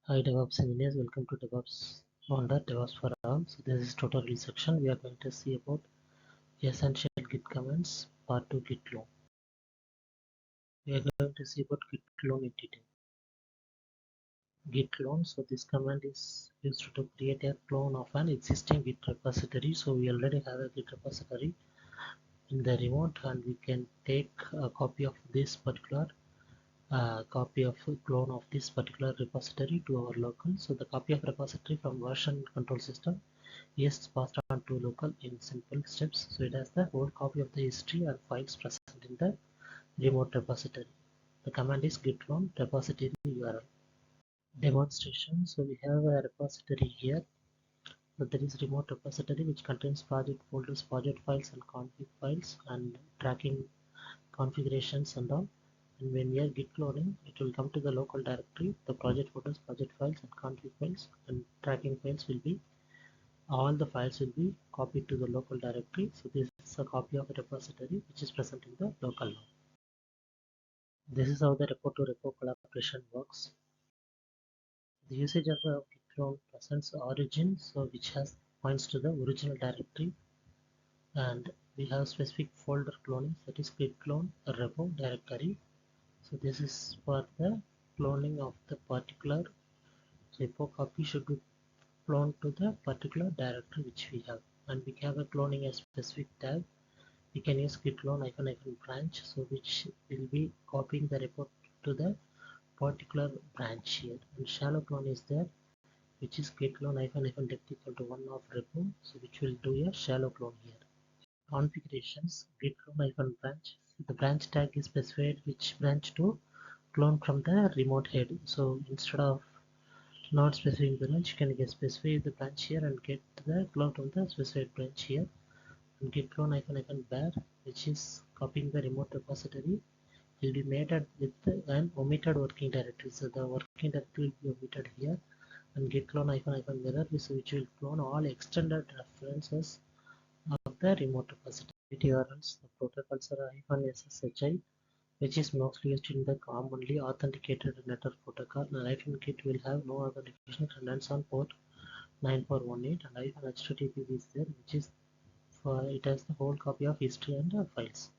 Hi DevOps engineers, welcome to Devops Wonder, Devops for all. So this is tutorial section. We are going to see about essential Git commands, part 2 Git clone. We are going to see about Git clone in detail. Git clone, so this command is used to create a clone of an existing Git repository. So we already have a Git repository in the remote and we can take a copy of this particular copy of clone of this particular repository to our local. So the copy of repository from version control system is passed on to local in simple steps. So it has the whole copy of the history and files present in the remote repository. The command is git clone repository URL. Demonstration. So we have a repository here. So there is remote repository which contains project folders, project files and config files and tracking configurations and all. And when we are git cloning, it will come to the local directory. The project folders, project files and config files and tracking files will be all the files will be copied to the local directory. So this is a copy of a repository which is present in the local now. This is how the repo to repo collaboration works. The usage of a git clone presents origin, so which has points to the original directory, and we have specific folder cloning, that is git clone a repo directory. So this is for the cloning of the particular repo copy should be cloned to the particular directory which we have, and we have a cloning a specific tag. We can use git clone -- branch, so which will be copying the repo to the particular branch here. And shallow clone is there, which is git clone -- equal to 1 of repo, so which will do a shallow clone here. Configurations git clone -branch. The branch tag is specified which branch to clone from the remote head. So instead of not specifying the branch, you can specify the branch here and get the clone from the specified branch here. And git clone -var, which is copying the remote repository, will be made with an omitted working directory. So the working directory will be omitted here. And git clone -mirror, which will clone all extended references of the remote repository. URLs, the protocols are -sshi, which is mostly used in the commonly authenticated network protocol. And -git will have no authentication and runs on port 9418, and -http is there, which is for it has the whole copy of history and files.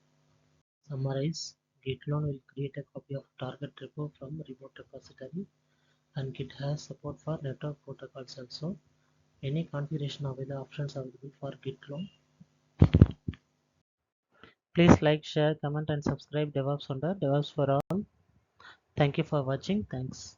Summarize. Git clone will create a copy of target repo from remote repository, and Git has support for network protocols also. Any configuration of the options available for Git clone. Please like, share, comment and subscribe DevOps Wonder, DevOps for all. Thank you for watching. Thanks.